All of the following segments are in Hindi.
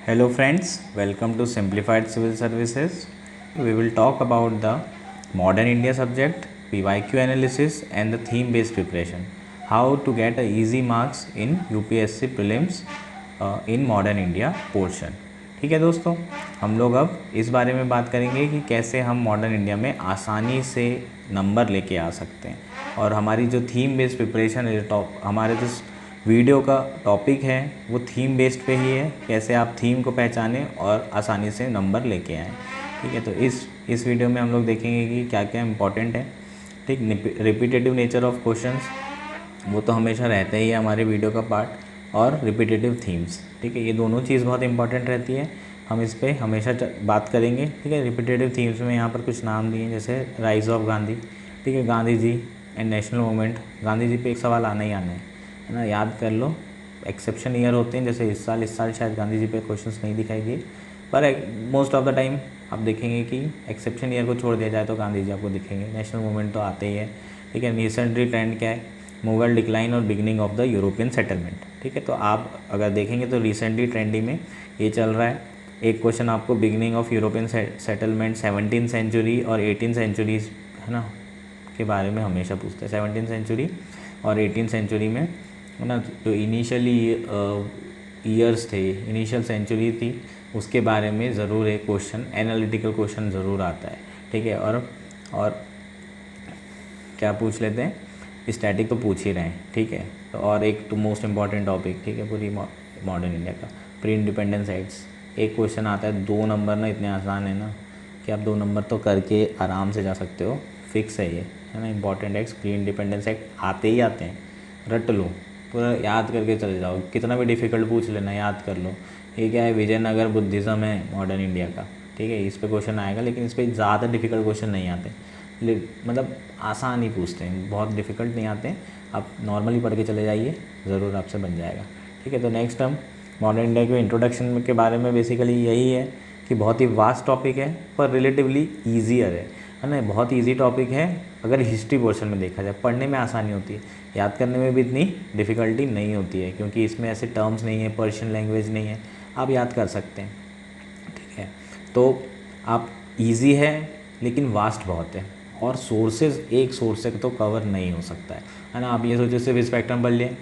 Hello friends, welcome to Simplified Civil Services. We will talk about the Modern India subject, PYQ analysis and the theme based preparation. How to get a easy marks in UPSC prelims in Modern India portion. ठीक है दोस्तों, हम लोग अब इस बारे में बात करेंगे कि कैसे हम मॉडर्न इंडिया में आसानी से नंबर लेके आ सकते हैं और हमारी जो थीम बेस्ड प्रिपरेशन है, हमारे जो वीडियो का टॉपिक है वो थीम बेस्ड पे ही है, कैसे आप थीम को पहचानें और आसानी से नंबर लेके आएँ। ठीक है, तो इस वीडियो में हम लोग देखेंगे कि क्या क्या इंपॉर्टेंट है। ठीक, रिपीटेटिव नेचर ऑफ क्वेश्चंस वो तो हमेशा रहता ही है हमारे वीडियो का पार्ट, और रिपीटेटिव थीम्स। ठीक है, ये दोनों चीज़ बहुत इंपॉर्टेंट रहती है, हम इस पर हमेशा बात करेंगे। ठीक है, रिपीटेटिव थीम्स में यहाँ पर कुछ नाम दिए जैसे राइज ऑफ गांधी। ठीक है, Gandhi ji and national movement, Gandhi ji पे एक सवाल आना ही आना है ना, याद कर लो। एक्सेप्शन ईयर होते हैं, जैसे इस साल शायद गांधी जी पे क्वेश्चंस नहीं दिखाई दिए, पर मोस्ट ऑफ द टाइम आप देखेंगे कि एक्सेप्शन ईयर को छोड़ दिया जाए तो गांधी जी आपको दिखेंगे। नेशनल मूवमेंट तो आते ही है। ठीक है, रिसेंटली ट्रेंड क्या है, मुगल डिक्लाइन और beginning of the European settlement. ठीक है, तो आप अगर देखेंगे तो रिसेंटली ट्रेंडी में ये चल रहा है। एक क्वेश्चन आपको beginning of European settlement 17th century और 18th सेंचुरी है ना के बारे में हमेशा पूछते हैं। 17th सेंचुरी और 18th सेंचुरी में है ना, जो इनिशियली ईयर्स थे, इनिशियल सेंचुरी थी, उसके बारे में ज़रूर एक क्वेश्चन, एनालिटिकल क्वेश्चन ज़रूर आता है। ठीक है, और क्या पूछ लेते हैं, स्टैटिक तो पूछ ही रहे हैं। ठीक है, तो और एक तो मोस्ट इम्पॉर्टेंट टॉपिक, ठीक है, पूरी मॉडर्न इंडिया का, प्री इंडिपेंडेंस एक्ट्स। एक क्वेश्चन आता है, 2 नंबर ना इतने आसान है ना कि आप 2 नंबर तो करके आराम से जा सकते हो, फिक्स है ये, है ना। Important acts, pre independence act आते ही आते हैं, रट लो, पूरा याद करके चले जाओ, कितना भी डिफ़िकल्ट पूछ लेना, याद कर लो। ये क्या है, विजयनगर बुद्धिज़्म है मॉडर्न इंडिया का। ठीक है, इस पर क्वेश्चन आएगा, लेकिन इस पर ज़्यादा डिफ़िकल्ट क्वेश्चन नहीं आते, मतलब आसान ही पूछते हैं, बहुत डिफ़िकल्ट नहीं आते हैं। आप नॉर्मली पढ़ के चले जाइए, ज़रूर आपसे बन जाएगा। ठीक है, तो नेक्स्ट हम मॉडर्न इंडिया के इंट्रोडक्शन के बारे में बेसिकली यही है कि बहुत ही वास्ट टॉपिक है पर रिलेटिवली ईजियर है ना। बहुत ईजी टॉपिक है अगर हिस्ट्री पोर्शन में देखा जाए, पढ़ने में आसानी होती है, याद करने में भी इतनी डिफ़िकल्टी नहीं होती है, क्योंकि इसमें ऐसे टर्म्स नहीं है, पर्शियन लैंग्वेज नहीं है, आप याद कर सकते हैं। ठीक है, तो आप ईजी है लेकिन वास्ट बहुत है, और सोर्सेज एक सोर्स से तो कवर नहीं हो सकता है ना। आप ये सोचो सिर्फ स्पेक्ट्रम पढ़ लिए,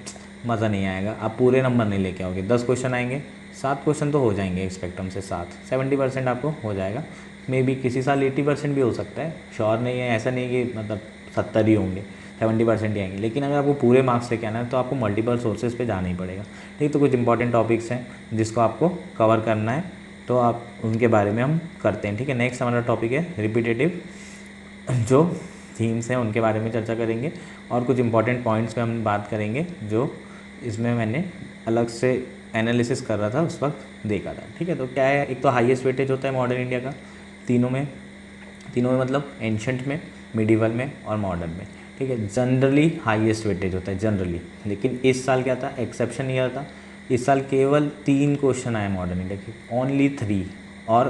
मज़ा नहीं आएगा, आप पूरे नंबर नहीं लेके आओगे। 10 क्वेश्चन आएंगे, 7 क्वेश्चन तो हो जाएंगे स्पेक्ट्रम से, 70% आपको हो जाएगा। मे बी किसी साल 80% भी हो सकता है, श्योर नहीं है, ऐसा नहीं कि मतलब 70 ही होंगे, 70% ही आएंगे। लेकिन अगर आपको पूरे मार्क्स लेके आना है तो आपको मल्टीपल सोर्सेज पे जाना ही पड़ेगा। ठीक, तो कुछ इंपॉर्टेंट टॉपिक्स हैं जिसको आपको कवर करना है, तो आप उनके बारे में हम करते हैं। ठीक है, नेक्स्ट हमारा टॉपिक है रिपीटेटिव, जो थीम्स हैं उनके बारे में चर्चा करेंगे, और कुछ इंपॉर्टेंट पॉइंट्स पे हम बात करेंगे जो इसमें मैंने अलग से एनालिसिस कर रहा था उस वक्त देखा था। ठीक है, तो क्या है, एक तो हाईएस्ट वेटेज होता है मॉडर्न इंडिया का, तीनों में मतलब एंशंट में, मिडिवल में और मॉडर्न में। ठीक है, जनरली हाईएस्ट वेटेज होता है जनरली, लेकिन इस साल क्या था, एक्सेप्शन ईयर था। इस साल केवल 3 क्वेश्चन आए मॉडर्न इंडिया के, ओनली 3, और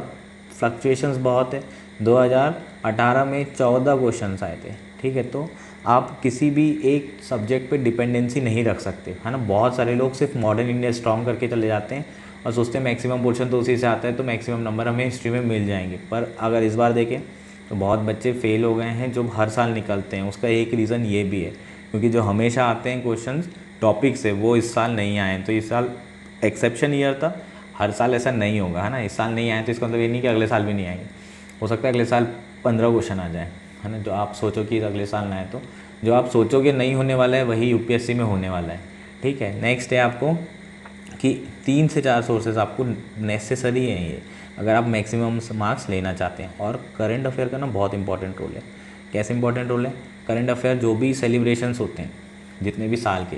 फ्लक्चुएशंस बहुत है। 2018 में 14 क्वेश्चन आए थे। ठीक है, तो आप किसी भी एक सब्जेक्ट पे डिपेंडेंसी नहीं रख सकते, है ना। बहुत सारे लोग सिर्फ मॉडर्न इंडिया स्ट्रॉन्ग करके चले जाते हैं और सोचते हैं मैक्सिमम पोर्शन तो उसी से आता है, तो मैक्सिमम नंबर हमें हिस्ट्री में मिल जाएंगे। पर अगर इस बार देखें तो बहुत बच्चे फेल हो गए हैं जो हर साल निकलते हैं। उसका एक रीज़न ये भी है, क्योंकि जो हमेशा आते हैं क्वेश्चन टॉपिक से, वो इस साल नहीं आए। तो इस साल एक्सेप्शन ईयर था, हर साल ऐसा नहीं होगा, है ना। इस साल नहीं आए तो इसका मतलब ये नहीं कि अगले साल भी नहीं आएंगे, हो सकता है अगले साल 15 क्वेश्चन आ जाए, है ना। जो आप सोचो कि अगले साल ना आए, तो जो आप सोचोगे नहीं होने वाला है वही यूपीएससी में होने वाला है। ठीक है, नेक्स्ट है आपको कि 3 से 4 सोर्सेज आपको नेसेसरी हैं ये, अगर आप मैक्सिमम मार्क्स लेना चाहते हैं। और करंट अफेयर का ना बहुत इंपॉर्टेंट रोल है। कैसे इंपॉर्टेंट रोल है, करंट अफेयर जो भी सेलिब्रेशंस होते हैं जितने भी साल के,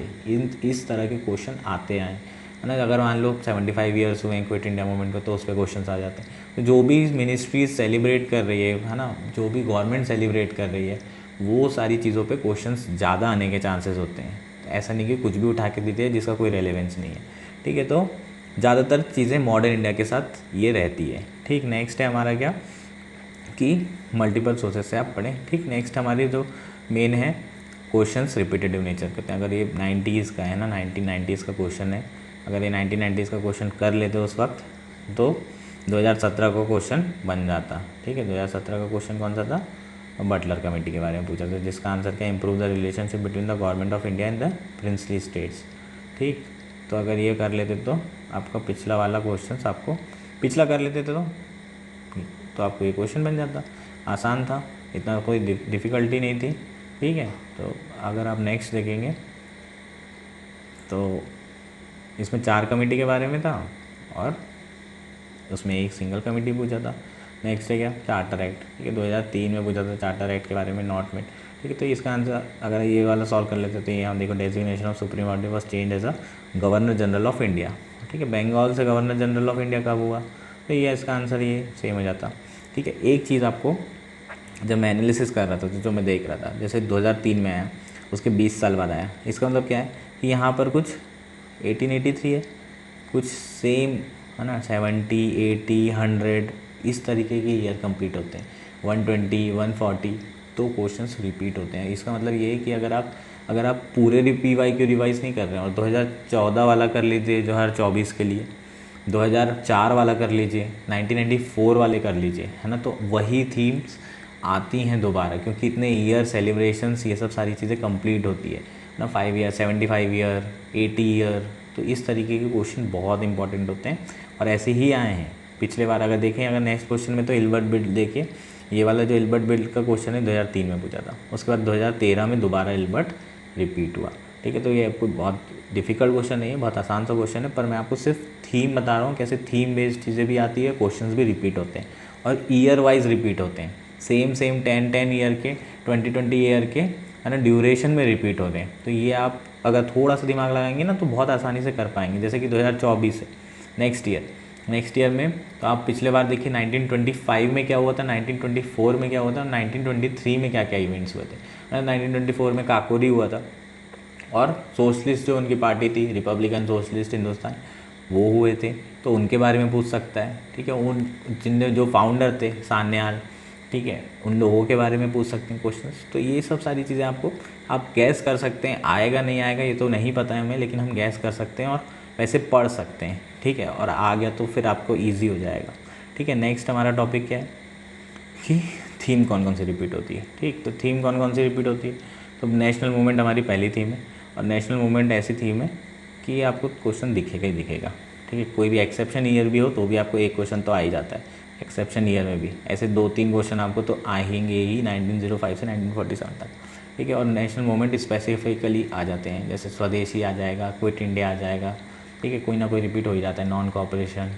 इस तरह के क्वेश्चन आते आए, है ना। अगर मान लो 75 ईयर्स हुए हैं क्विट इंडिया मूवमेंट को, तो उस पर क्वेश्चन आ जाते हैं। तो जो भी मिनिस्ट्रीज सेलिब्रेट कर रही है ना, जो भी गवर्नमेंट सेलिब्रेट कर रही है, वो सारी चीज़ों पे क्वेश्चंस ज़्यादा आने के चांसेस होते हैं। तो ऐसा नहीं कि कुछ भी उठा के देते हैं जिसका कोई रेलेवेंस नहीं है। ठीक है, तो ज़्यादातर चीज़ें मॉडर्न इंडिया के साथ ये रहती है। ठीक, नेक्स्ट है हमारा क्या कि मल्टीपल सोर्सेस से आप पढ़ें। ठीक, नेक्स्ट हमारी जो मेन है क्वेश्चंस रिपीटेटिव नेचर करते हैं। अगर ये 90s का है ना, 1990s का क्वेश्चन है, अगर ये 1990s का क्वेश्चन कर लेते हो उस वक्त, तो 2017 को क्वेश्चन बन जाता। ठीक है, 2017 का क्वेश्चन कौन सा था? बटलर कमेटी के बारे में पूछा था, जिसका आंसर क्या, improve the relationship between the government of India and the princely states. ठीक, तो अगर ये कर लेते तो आपका पिछला वाला क्वेश्चन आपको पिछला कर लेते तो आपको ये क्वेश्चन बन जाता। आसान था, इतना कोई डिफ़िकल्टी नहीं थी। ठीक है, तो अगर आप नेक्स्ट देखेंगे तो इसमें 4 कमेटी के बारे में था और उसमें एक सिंगल कमेटी पूछा था। नेक्स्ट है क्या, चार्टर एक्ट। ठीक है, 2003 में पूछा था चार्टर एक्ट के बारे में, नॉट मेट। ठीक है, तो इसका आंसर अगर ये वाला सॉल्व कर लेते तो ये हम देखो, designation of supreme order was change as a governor general of India. ठीक है, बंगाल से गवर्नर जनरल ऑफ इंडिया कब हुआ, तो ये इसका आंसर ये सेम हो जाता। ठीक है, एक चीज़ आपको जब मैं एनालिसिस कर रहा था तो जो मैं देख रहा था, जैसे 2003 में आया, उसके 20 साल बाद आया, इसका मतलब क्या है कि यहाँ पर कुछ 1883 है, कुछ सेम है ना, 70, 80, 100 इस तरीके के ईयर कंप्लीट होते हैं, 120, 140, तो क्वेश्चंस रिपीट होते हैं। इसका मतलब ये है कि अगर आप पूरे PYQ रिवाइज़ नहीं कर रहे हैं और 2014 वाला कर लीजिए 2024 के लिए, 2004 वाला कर लीजिए, 1994 वाले कर लीजिए, है ना, तो वही थीम्स आती हैं दोबारा, क्योंकि इतने ईयर सेलिब्रेशंस ये सब सारी चीज़ें कंप्लीट होती है ना, 5 ईयर, 75 ईयर, 80 ईयर, तो इस तरीके के क्वेश्चन बहुत इंपॉर्टेंट होते हैं और ऐसे ही आए हैं पिछले बार। अगर देखें, अगर नेक्स्ट क्वेश्चन में तो इल्बर्ट बिल देखिए, ये वाला जो इल्बर्ट बिल का क्वेश्चन है 2003 में पूछा था, उसके बाद 2013 में दोबारा इल्बर्ट रिपीट हुआ। ठीक है, तो ये आपको बहुत डिफ़िकल्ट क्वेश्चन नहीं है, बहुत आसान सा क्वेश्चन है, पर मैं आपको सिर्फ थीम बता रहा हूँ, कैसे थीम बेस्ड चीज़ें भी आती है, क्वेश्चंस भी रिपीट होते हैं और ईयर वाइज रिपीट होते हैं, सेम 10 ईयर के, 20 ईयर के, है ना, ड्यूरेशन में रिपीट होते हैं। तो ये आप अगर थोड़ा सा दिमाग लगाएंगे ना तो बहुत आसानी से कर पाएंगे। जैसे कि 2024 है, नेक्स्ट ईयर में, तो आप पिछले बार देखिए 1925 में क्या हुआ था, 1924 में क्या हुआ था, 1923 में क्या क्या इवेंट्स हुए थे। 1924 में काकोरी हुआ था और सोशलिस्ट जो उनकी पार्टी थी, रिपब्लिकन सोशलिस्ट हिंदुस्तान, वो हुए थे, तो उनके बारे में पूछ सकता है। ठीक है, उन जिनने जो फाउंडर थे सान्याल, ठीक है, उन लोगों के बारे में पूछ सकते हैं क्वेश्चंस। तो ये सब सारी चीज़ें आपको आप गैस कर सकते हैं, आएगा नहीं आएगा ये तो नहीं पता है हमें, लेकिन हम गैस कर सकते हैं और वैसे पढ़ सकते हैं। ठीक है, और आ गया तो फिर आपको ईजी हो जाएगा। ठीक है, नेक्स्ट हमारा टॉपिक क्या है कि थीम कौन कौन सी रिपीट होती है। ठीक, तो थीम कौन कौन सी रिपीट होती है, तो नेशनल मूवमेंट हमारी पहली थीम है और नेशनल मूवमेंट ऐसी थीम है कि आपको क्वेश्चन दिखेगा ही दिखेगा। ठीक है, कोई भी एक्सेप्शन ईयर भी हो तो भी आपको एक क्वेश्चन तो आ ही जाता है, एक्सेप्शन ईयर में भी ऐसे 2-3 क्वेश्चन आपको तो आएंगे ही 1905 से 1947 तक। ठीक है, और नेशनल मूवमेंट स्पेसिफिकली आ जाते हैं, जैसे स्वदेशी आ जाएगा, क्विट इंडिया आ जाएगा। ठीक है, कोई ना कोई रिपीट हो ही जाता है, नॉन कॉपरेशन,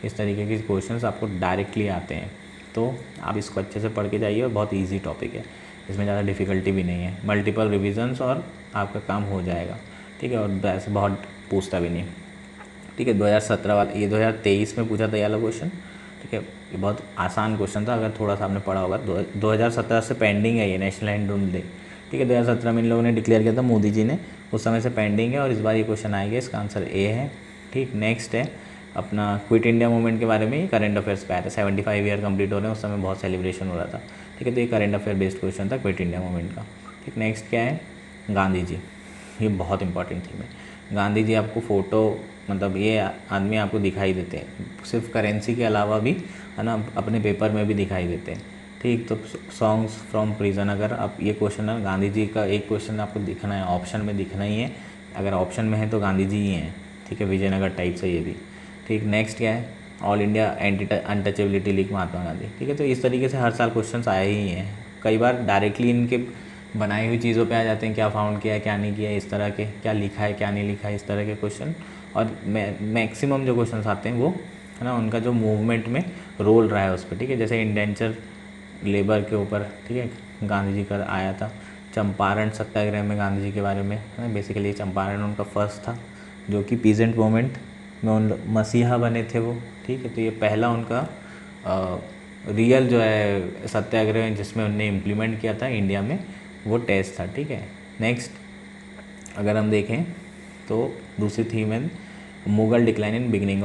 इस तरीके के क्वेश्चंस आपको डायरेक्टली आते हैं। तो आप इसको अच्छे से पढ़ के जाइए और बहुत ईजी टॉपिक है, इसमें ज़्यादा डिफ़िकल्टी भी नहीं है, मल्टीपल रिविजन्स और आपका काम हो जाएगा। ठीक है, और वैसे बहुत पूछता भी नहीं। ठीक है, 2017 वाला, ये 2023 में पूछा था ये वाला क्वेश्चन। ठीक है, ये बहुत आसान क्वेश्चन था, अगर थोड़ा सा आपने पढ़ा होगा। 2017 से पेंडिंग है ये नेशनल हैंडलूम डे। ठीक है, 2017 में इन लोगों ने डिक्लेयर किया था, मोदी जी ने, उस समय से पेंडिंग है और इस बार ये क्वेश्चन आएगा, इसका आंसर ए है। ठीक, नेक्स्ट है अपना क्विट इंडिया मूवमेंट के बारे में, करंट अफेयर्स पे आया था, 75 ईयर कंप्लीट हो रहे हैं, उस समय बहुत सेलिब्रेशन हो रहा था। ठीक है, तो ये करंट अफेयर बेस्ड क्वेश्चन था क्विट इंडिया मूवमेंट का। ठीक, नेक्स्ट क्या है, गांधी जी, ये बहुत इंपॉर्टेंट थी। गांधी जी आपको फ़ोटो, मतलब ये आदमी आपको दिखाई देते हैं, सिर्फ करेंसी के अलावा भी, है ना, अपने पेपर में भी दिखाई देते हैं। ठीक, तो सॉन्ग्स फ्रॉम प्रिजन, अगर आप ये क्वेश्चन है गांधी जी का, एक क्वेश्चन आपको दिखना है, ऑप्शन में दिखना ही है, अगर ऑप्शन में है तो गांधी जी ही हैं। ठीक है, विजयनगर टाइप से ये भी। ठीक, नेक्स्ट क्या है, all India anti untouchability league Mahatma Gandhi. ठीक है, तो इस तरीके से हर साल क्वेश्चन आए ही हैं। कई बार डायरेक्टली इनके बनाई हुई चीज़ों पे आ जाते हैं, क्या फाउंड किया है क्या नहीं किया, इस तरह के, क्या लिखा है क्या नहीं लिखा है, इस तरह के क्वेश्चन। और मैक्सिमम जो क्वेश्चन आते हैं वो, है ना, उनका जो मूवमेंट में रोल रहा है उस पर। ठीक है, जैसे इंडेंचर लेबर के ऊपर, ठीक है, गांधी जी का आया था। चंपारण सत्याग्रह में गांधी जी के बारे में, है ना, बेसिकली चंपारण उनका फर्स्ट था, जो कि पीजेंट मूवमेंट में उन मसीहा बने थे वो। ठीक है, तो ये पहला उनका रियल जो है सत्याग्रह जिसमें उनने इम्प्लीमेंट किया था इंडिया में, वो टेस्ट था। ठीक है, नेक्स्ट अगर हम देखें तो दूसरी थीम है Mughal decline in beginning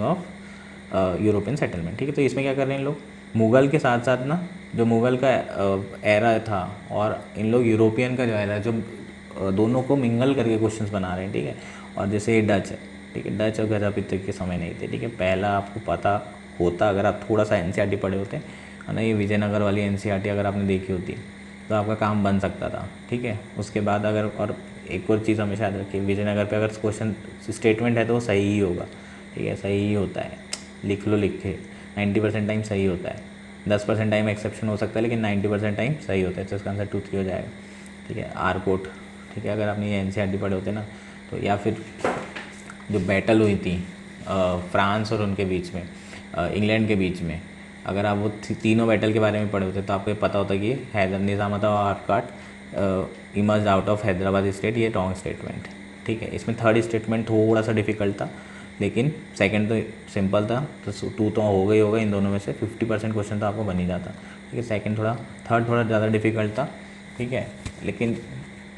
of European settlement. ठीक है, तो इसमें क्या कर रहे हैं लोग, मुग़ल के साथ साथ ना, जो मुग़ल का एरा था और इन लोग यूरोपियन का जो एरा, जो दोनों को मिंगल करके क्वेश्चंस बना रहे हैं। ठीक है, और जैसे ये डच है, ठीक है, डच और गजापित्त के समय नहीं थे। ठीक है, पहला आपको पता होता अगर आप थोड़ा सा एनसीईआरटी पढ़े होते है ना, ये विजयनगर वाली एनसीईआरटी अगर आपने देखी होती तो आपका काम बन सकता था। ठीक है, उसके बाद अगर और एक और चीज़ हमेशा याद रखिए, विजयनगर पे अगर क्वेश्चन स्टेटमेंट है तो वो सही ही होगा। ठीक है, सही ही होता है, लिख लो, लिखे 90% टाइम सही होता है। 10% टाइम एक्सेप्शन हो सकता है, लेकिन 90% टाइम सही होता है। तो इसका आंसर 2-3 हो जाएगा। ठीक है, आरकोट। ठीक है, अगर आपने ये एनसीईआरटी पढ़े होते ना तो, या फिर जो बैटल हुई थी फ्रांस और उनके बीच में, इंग्लैंड के बीच में, अगर आप वो तीनों बैटल के बारे में पढ़े होते तो आपको पता होता कि Hyder Nizamat Arcot emerge out of Hyderabad state, ये रॉन्ग स्टेटमेंट। ठीक है, इसमें थर्ड स्टेटमेंट थोड़ा सा डिफिकल्ट था, लेकिन सेकंड तो सिंपल था। तो 2 तो हो गई होगा, इन दोनों में से 50% क्वेश्चन तो आपको बन ही जाता। ठीक है, थर्ड थोड़ा ज़्यादा डिफिकल्ट था। ठीक है, लेकिन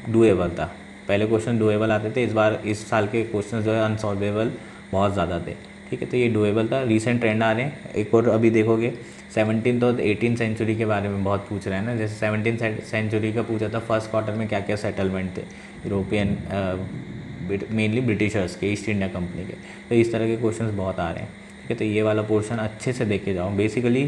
डूएबल था। पहले क्वेश्चन डूएबल आते थे, इस साल के क्वेश्चन जो है अनसॉल्वेबल बहुत ज़्यादा थे। ठीक है, तो ये डूएबल था। रीसेंट ट्रेंड आ रहे हैं, एक और अभी देखोगे 17th और 18th सेंचुरी के बारे में बहुत पूछ रहे हैं ना। जैसे 17th सेंचुरी का पूछा था, फर्स्ट क्वार्टर में क्या क्या सेटलमेंट थे यूरोपियन, मेनली ब्रिटिशर्स के, ईस्ट इंडिया कंपनी के। तो इस तरह के क्वेश्चन बहुत आ रहे हैं। ठीक है, तो ये वाला पोर्शन अच्छे से देख के जाओ। बेसिकली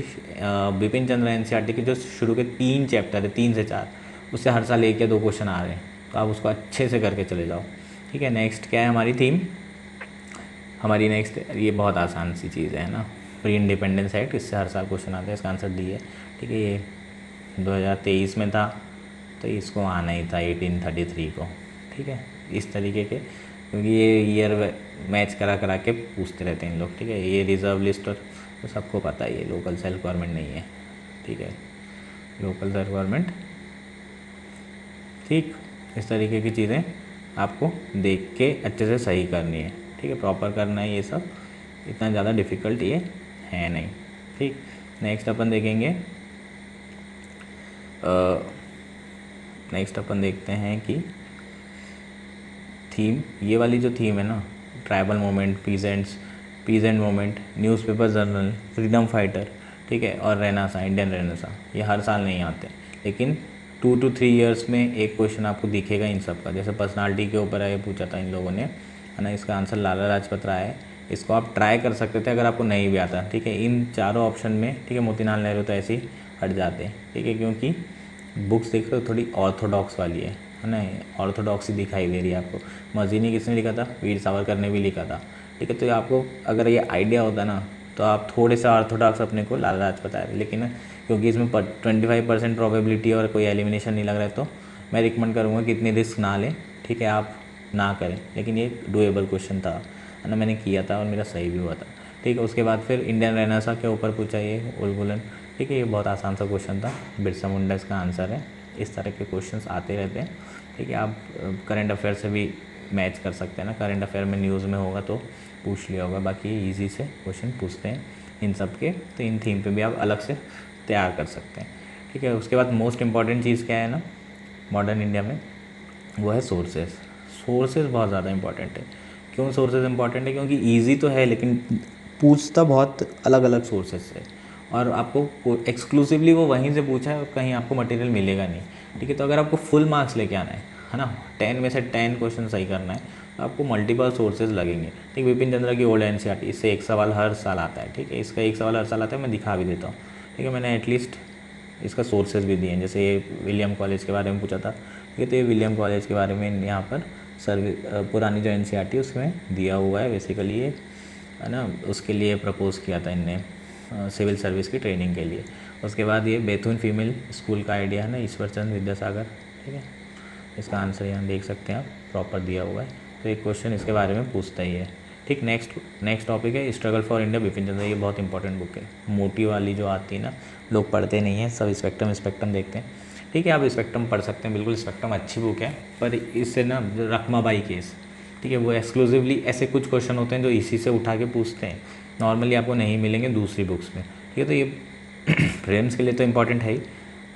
बिपिन चंद्र एनसीईआरटी के जो शुरू के 3 चैप्टर है, 3 से 4, उससे हर साल 1 या 2 क्वेश्चन आ रहे हैं, तो आप उसको अच्छे से करके चले जाओ। ठीक है, नेक्स्ट क्या है हमारी थीम? हमारी नेक्स्ट, ये बहुत आसान सी चीज़ है ना, प्री इंडिपेंडेंस एक्ट, इससे हर साल क्वेश्चन आता है। इसका आंसर डी है। ठीक है, ये 2023 में था, तो इसको आना ही था 1833 को। ठीक है, इस तरीके के, क्योंकि ये ईयर मैच करा करा के पूछते रहते हैं इन लोग। ठीक है, ये रिजर्व लिस्ट और तो सबको पता है, ये लोकल सेल्फ गवर्नमेंट नहीं है। ठीक है, लोकल सेल्फ गवर्नमेंट। ठीक, इस तरीके की चीज़ें आपको देख के अच्छे से सही करनी है। ठीक है, प्रॉपर करना है, ये सब इतना ज़्यादा डिफ़िकल्ट ये है नहीं। ठीक, नेक्स्ट अपन देखेंगे, नेक्स्ट अपन देखते हैं कि थीम, ये वाली जो थीम है ना, tribal movement, peasant movement, newspaper journal, freedom fighter, ठीक है, और रेनेसां, इंडियन रेनेसां, ये हर साल नहीं आते, लेकिन 2 to 3 ईयर्स में एक क्वेश्चन आपको दिखेगा इन सब का। जैसे पर्सनालिटी के ऊपर है, पूछा था इन लोगों ने, है ना, इसका आंसर लाला लाजपत राय है। इसको आप ट्राई कर सकते थे अगर आपको नहीं भी आता। ठीक है, इन चारों ऑप्शन में, ठीक है, मोतीलाल नेहरू तो ऐसे ही हट जाते हैं। ठीक है, क्योंकि बुक्स देख रहे हो थोड़ी ऑर्थोडॉक्स वाली है ना, ऑर्थोडॉक्सी दिखाई दे रही है आपको। मजीनी किसने लिखा था? वीर सावरकर ने भी लिखा था। ठीक है, तो आपको अगर ये आइडिया होता ना तो आप थोड़े से ऑर्थोडॉक्स अपने को लाला लाजपत राय, लेकिन क्योंकि इसमें 25% प्रोबेबिलिटी और कोई एलिमिनेशन नहीं लग रहा है, तो मैं रिकमेंड करूँगा कि इतनी रिस्क ना लें। ठीक है, आप ना करें, लेकिन ये डूएबल क्वेश्चन था, है ना, मैंने किया था और मेरा सही भी हुआ था। ठीक है, उसके बाद फिर इंडियन रेनेसां के ऊपर पूछा ये उलगुलन। ठीक है, ये बहुत आसान सा क्वेश्चन था, बिरसा मुंडा इसका आंसर है। इस तरह के क्वेश्चंस आते रहते हैं। ठीक है, आप करंट अफेयर से भी मैच कर सकते हैं ना, करंट अफेयर में न्यूज़ में होगा तो पूछ लिया होगा। बाकी ईजी से क्वेश्चन पूछते हैं इन सब के, तो इन थीम पे भी आप अलग से तैयार कर सकते हैं। ठीक है, उसके बाद मोस्ट इम्पॉर्टेंट चीज़ क्या है ना मॉडर्न इंडिया में, वो है सोर्सेज। सोर्सेज बहुत ज़्यादा इंपॉर्टेंट है। क्यों सोर्सेज इंपॉर्टेंट है? क्योंकि ईजी तो है, लेकिन पूछता बहुत अलग अलग सोर्सेज से, और आपको एक्सक्लूसिवली वो वहीं से पूछा है और कहीं आपको मटेरियल मिलेगा नहीं। ठीक है, तो अगर आपको फुल मार्क्स लेके आना है ना, 10 में से 10 क्वेश्चन सही करना है, तो आपको मल्टीपल सोर्सेज लगेंगे। ठीक, विपिन चंद्र की ओल्ड एनसीईआरटी, इससे एक सवाल हर साल आता है। ठीक है, इसका एक सवाल हर साल आता है, मैं दिखा भी देता हूँ। ठीक है, मैंने एटलीस्ट इसका सोर्सेज भी दिए हैं। जैसे ये विलियम कॉलेज के बारे में पूछा था, ठीक है, तो ये विलियम कॉलेज के बारे में यहाँ पर पुरानी जो एनसीईआरटी उसमें दिया हुआ है। बेसिकली ये, है ना, उसके लिए प्रपोज़ किया था इनने, सिविल सर्विस की ट्रेनिंग के लिए। उसके बाद ये बेथुन फीमेल स्कूल का आइडिया है ना, ईश्वर चंद्र विद्यासागर। ठीक है, इसका आंसर यहाँ देख सकते हैं आप, प्रॉपर दिया हुआ है। तो एक क्वेश्चन इसके बारे में पूछता ही है। ठीक, नेक्स्ट टॉपिक है struggle for India, Bipin Chandra. ये बहुत इंपॉर्टेंट बुक है, मोटी वाली जो आती है ना, लोग पढ़ते नहीं हैं, सब स्पेक्ट्रम देखते हैं। ठीक है, आप स्पेक्ट्रम पढ़ सकते हैं, बिल्कुल स्पेक्ट्रम अच्छी बुक है, पर इससे ना रकमाबाई केस, ठीक है, वो एक्सक्लूसिवली ऐसे कुछ क्वेश्चन होते हैं जो इसी से उठा के पूछते हैं, नॉर्मली आपको नहीं मिलेंगे दूसरी बुक्स में। ठीक है, तो ये प्रीलिम्स के लिए तो इम्पॉर्टेंट है ही,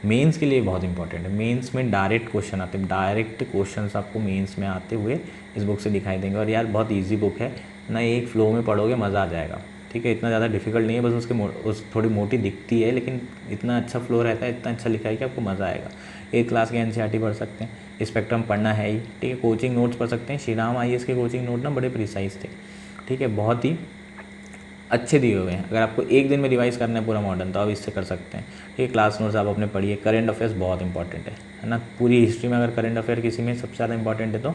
मेंस के लिए बहुत इंपॉर्टेंट है। मेंस में डायरेक्ट क्वेश्चन आते हैं, डायरेक्ट क्वेश्चंस आपको मेंस में आते हुए इस बुक से दिखाई देंगे। और यार बहुत इजी बुक है ना, एक फ्लो में पढ़ोगे मज़ा आ जाएगा। ठीक है, इतना ज़्यादा डिफिकल्ट नहीं है, बस उस थोड़ी मोटी दिखती है, लेकिन इतना अच्छा फ्लो रहता है, इतना अच्छा लिखा है कि आपको मज़ा आएगा। 8th क्लास के एनसीईआरटी पढ़ सकते हैं, स्पेक्ट्रम पढ़ना है ही। ठीक है, कोचिंग नोट्स पढ़ सकते हैं, श्री राम IAS के कोचिंग नोट ना बड़े प्रिसाइज थे। ठीक है, बहुत ही अच्छे दिए हुए हैं। अगर आपको एक दिन में रिवाइज़ करना है पूरा मॉडर्न तो आप इससे कर सकते हैं। ठीक है, क्लास नोट्स आप अपने पढ़िए। करेंट अफेयर्स बहुत इंपॉर्टेंट है ना। पूरी हिस्ट्री में अगर करेंट अफेयर किसी में सबसे ज़्यादा इंपॉर्टेंट है तो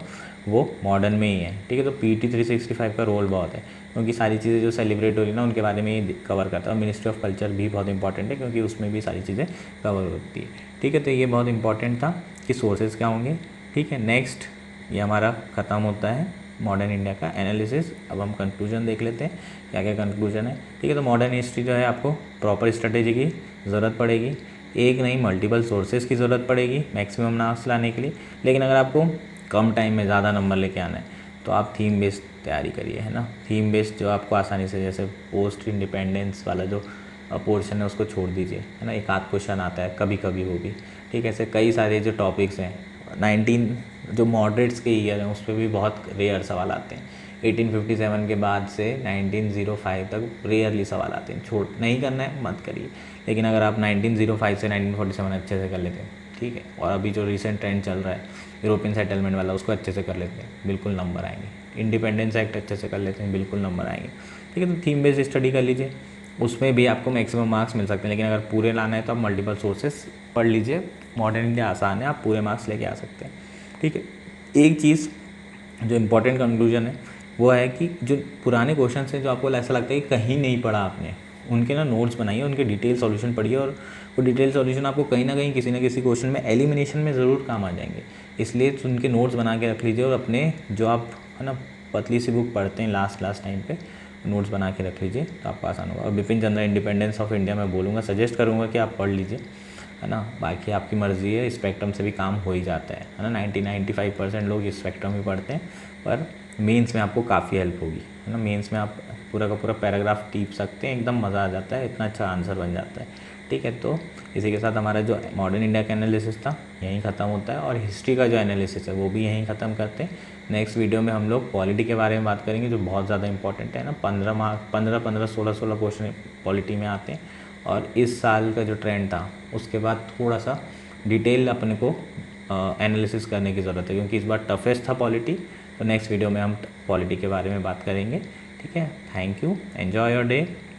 वो मॉडर्न में ही है। ठीक है, तो पीटी 365 का रोल बहुत है, क्योंकि सारी चीज़ें जो सेलिब्रेट हो रही है ना उनके बारे में ये कवर करता है। और मिनिस्ट्री ऑफ कल्चर भी बहुत इंपॉर्टेंट है, क्योंकि उसमें भी सारी चीज़ें कवर होती है। ठीक है, तो ये बहुत इंपॉर्टेंट था कि सोर्सेज क्या होंगे। ठीक है, नेक्स्ट ये हमारा ख़त्म होता है मॉडर्न इंडिया का एनालिसिस। अब हम कंक्लूजन देख लेते हैं क्या क्या कंक्लूजन है। ठीक है, तो मॉडर्न हिस्ट्री जो है आपको प्रॉपर स्ट्रेटेजी की ज़रूरत पड़ेगी, एक नहीं मल्टीपल सोर्सेज की ज़रूरत पड़ेगी मैक्सिमम मार्क्स लाने के लिए। लेकिन अगर आपको कम टाइम में ज़्यादा नंबर लेके आना है तो आप थीम बेस्ड तैयारी करिए, है ना। थीम बेस्ड जो आपको आसानी से, जैसे पोस्ट इंडिपेंडेंस वाला जो पोर्शन है उसको छोड़ दीजिए, है ना। एक आध क्वेश्चन आता है कभी कभी, वो भी ठीक है। ऐसे कई सारे जो टॉपिक्स हैं 19 जो मॉडरेट्स के ईयर हैं उस पर भी बहुत रेयर सवाल आते हैं। 1857 के बाद से 1905 तक रेयरली सवाल आते हैं। छोड़ नहीं करना है मत करिए, लेकिन अगर आप 1905 से 1947 अच्छे से कर लेते हैं, ठीक है, और अभी जो रिसेंट ट्रेंड चल रहा है यूरोपियन सेटलमेंट वाला उसको अच्छे से कर लेते हैं, बिल्कुल नंबर आएंगे। इंडिपेंडेंस एक्ट अच्छे से कर लेते हैं, बिल्कुल नंबर आएंगे। ठीक है, तो थीम बेस्ड स्टडी कर लीजिए, उसमें भी आपको मैक्सिमम मार्क्स मिल सकते हैं। लेकिन अगर पूरे लाना है तो आप मल्टीपल सोर्सेस पढ़ लीजिए। मॉडर्न इंडिया आसान है, आप पूरे मार्क्स लेके आ सकते हैं। ठीक है, एक चीज़ जो इम्पोर्टेंट कंक्लूजन है वो है कि जो पुराने क्वेश्चन हैं जो आपको ऐसा लगता है कि कहीं नहीं पढ़ा आपने, उनके ना नोट्स बनाइए, उनके डिटेल सॉल्यूशन पढ़िए। और वो डिटेल सॉल्यूशन आपको कहीं ना कहीं किसी न किसी क्वेश्चन में एलिमिनेशन में ज़रूर काम आ जाएंगे। इसलिए उनके नोट्स बना के रख लीजिए, और अपने जो आप है ना पतली सी बुक पढ़ते हैं लास्ट टाइम पे नोट्स बना के रख लीजिए तो आपको आसान होगा। और Bipin Chandra independence of India मैं बोलूँगा, सजेस्ट करूँगा कि आप पढ़ लीजिए, है ना। बाकी आपकी मर्ज़ी है, स्पेक्ट्रम से भी काम हो ही जाता है ना। 95% लोग स्पेक्ट्रम ही पढ़ते हैं, पर मेंस में आपको काफ़ी हेल्प होगी, है ना। मेंस में आप पूरा का पूरा पैराग्राफ टीप सकते हैं, एकदम मज़ा आ जाता है, इतना अच्छा आंसर बन जाता है। ठीक है, तो इसी के साथ हमारा जो मॉडर्न इंडिया का एनालिसिस था यहीं ख़त्म होता है, और हिस्ट्री का जो एनालिसिस है वो भी यहीं ख़त्म करते हैं। नेक्स्ट वीडियो में हम लोग पॉलिटी के बारे में बात करेंगे, जो बहुत ज़्यादा इंपॉर्टेंट है ना। 15 16 क्वेश्चन पॉलिटी में आते हैं, और इस साल का जो ट्रेंड था उसके बाद थोड़ा सा डिटेल अपने को एनालिसिस करने की ज़रूरत है, क्योंकि इस बार टफेस्ट था पॉलिटी। तो नेक्स्ट वीडियो में हम पॉलिटी के बारे में बात करेंगे। ठीक है, thank you, enjoy your day.